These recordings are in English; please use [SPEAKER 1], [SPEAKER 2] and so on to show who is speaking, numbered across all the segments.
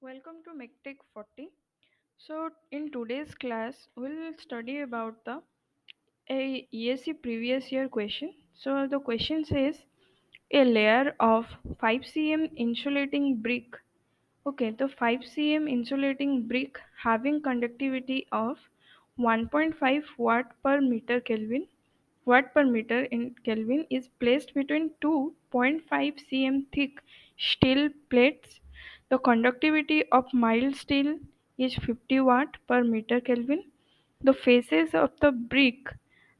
[SPEAKER 1] Welcome to MechTech 40. So, in today's class, we'll study about the ESC previous year question. So, the question says a layer of 5 cm insulating brick. Okay, the 5 cm insulating brick having conductivity of 1.5 watt per meter in Kelvin is placed between 2.5 cm thick steel plates. The conductivity of mild steel is 50 watt per meter Kelvin. The faces of the brick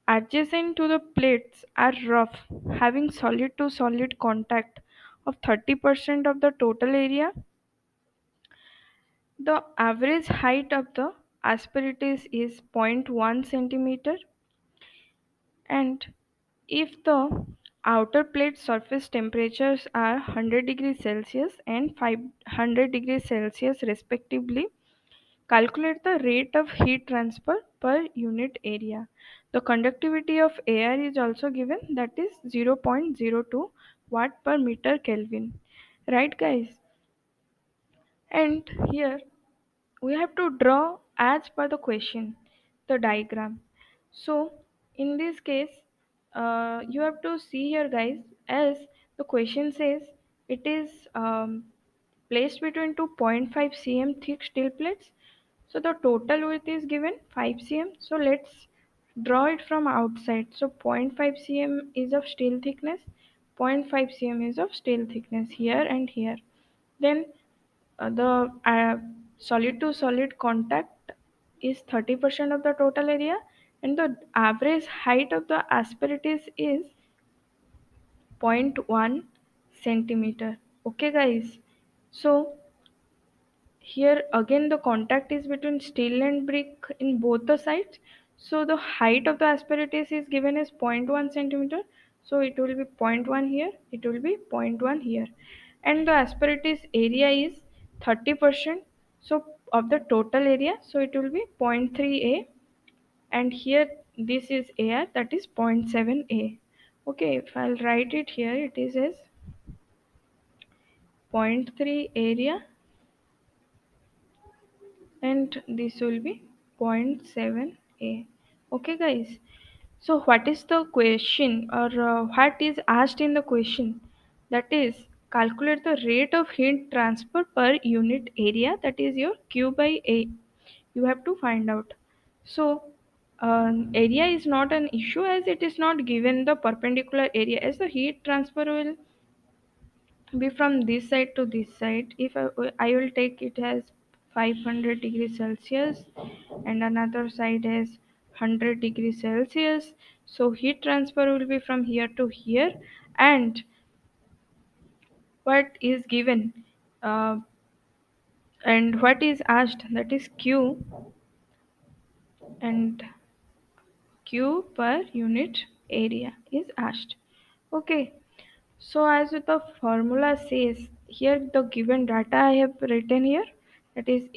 [SPEAKER 1] adjacent to the plates are rough, having solid to solid contact of 30% of the total area. The average height of the asperities is zero point 0.1 centimeter, and if the outer plate surface temperatures are 100 degrees Celsius and 500 degrees Celsius respectively, calculate the rate of heat transfer per unit area. The conductivity of air is also given, that is 0.02 watt per meter Kelvin. Right, guys? And here we have to draw as per the question the diagram. So in this case, you have to see here, guys, as the question says it is placed between 2.5 cm thick steel plates. So the total width is given 5 cm. So let's draw it from outside. So 0.5 cm is of steel thickness, 0.5 cm is of steel thickness here and here. Then the solid to solid contact is 30% of the total area, and the average height of the asperities is zero point 0.1 centimeter. Okay, guys. So here again the contact is between steel and brick in both the sides. So the height of the asperities is given as zero point 0.1 centimeter. So it will be zero point 0.1 here, it will be zero point 0.1 here. And the asperities area is 30%. So of the total area, so it will be 0.3 A, and here this is air, that is 0.7 A. Okay, if I'll write it here, it is as zero point 0.3 area, and this will be zero point 0.7 A. Okay, guys. So what is the question, or what is asked in the question? That is, calculate the rate of heat transfer per unit area, that is your Q by A. You have to find out. So area is not an issue, as it is not given the perpendicular area, as the heat transfer will be from this side to this side. If I will take it as 500 degrees Celsius and another side as 100 degrees Celsius, so heat transfer will be from here to here. And what is given, uh, and what is asked, that is Q, and Q per unit area is asked. Okay. So as with the formula says, here the given data I have written here, that is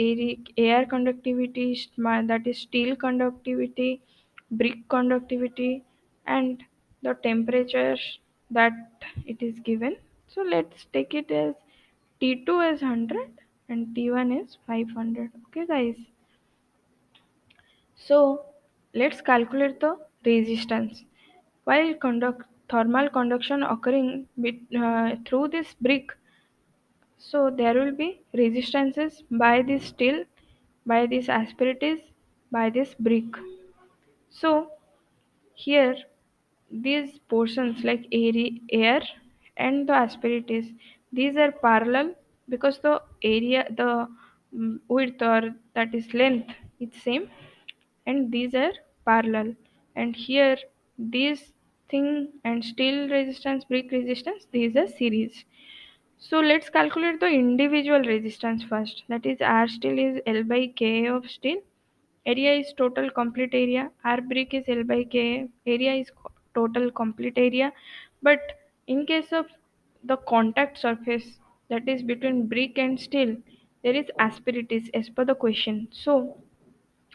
[SPEAKER 1] air conductivity, that is steel conductivity, brick conductivity, and the temperatures that it is given. So let's take it as T2 is 100 and T1 is 500. Okay, guys. So let's calculate the resistance. While thermal conduction occurring through this brick, so there will be resistances by this steel, by this asperities, by this brick. So here these portions like air and the asperities, these are parallel because the area, the width, or that is length, is same, and these are parallel. And here these thing and steel resistance, brick resistance, these are series. So let's calculate the individual resistance first. That is, R steel is L by K of steel. Area is total complete area. R brick is L by K. Area is total complete area. But in case of the contact surface, that is between brick and steel, there is asperities as per the question. So,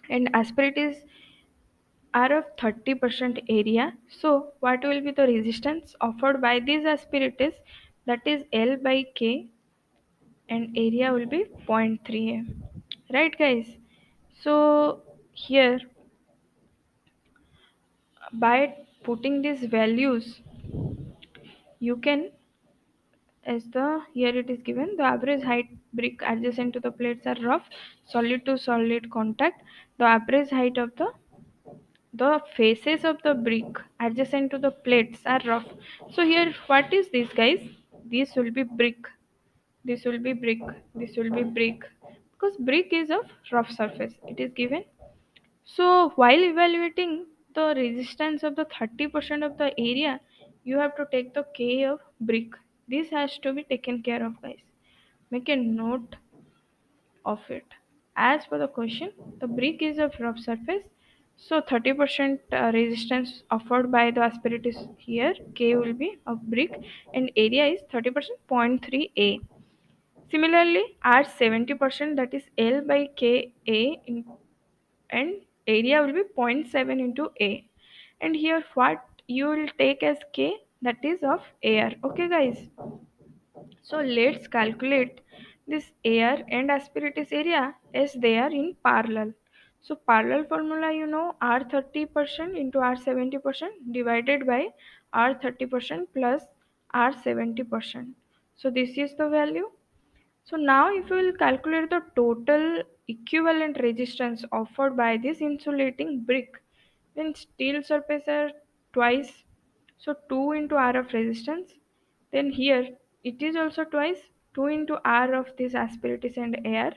[SPEAKER 1] and asperities are of 30% area. So what will be the resistance offered by these asperities? That is L by K and area will be 0.3 a. Right, guys? So here, by putting these values, you can, as the here it is given, the average height brick adjacent to the plates are rough, solid to solid contact. The average height of the faces of the brick adjacent to the plates are rough. So here, what is this, guys? This will be brick. This will be brick. This will be brick. Because brick is of rough surface. It is given. So while evaluating the resistance of the 30% of the area, you have to take the K of brick. This has to be taken care of, guys. Make a note of it. As per the question, the brick is of rough surface. So 30% resistance offered by the asperities here, K will be of brick, and area is 30% 0.3 A. Similarly, R 70%, that is L by K A, and area will be zero point 0.7 into A. And here what you will take as K, that is of air. Okay, guys. So let's calculate this air and asperities area as they are in parallel. So parallel formula, you know, R 30% into R 70% divided by R 30% plus R 70%. So this is the value. So now if we will calculate the total equivalent resistance offered by this insulating brick, then steel surface are twice, so 2 into R of resistance. Then here it is also twice, 2 into R of this asperities and air,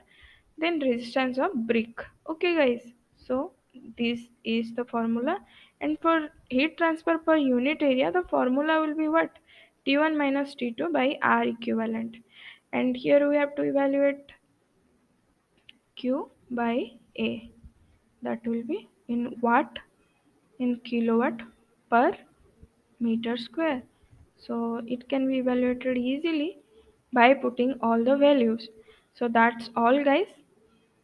[SPEAKER 1] then resistance of brick. Okay, guys, so this is the formula, and for heat transfer per unit area the formula will be what? T1 minus T2 by R equivalent, and here we have to evaluate Q by A, that will be in watt in kilowatt per meter square. So it can be evaluated easily by putting all the values. So that's all, guys.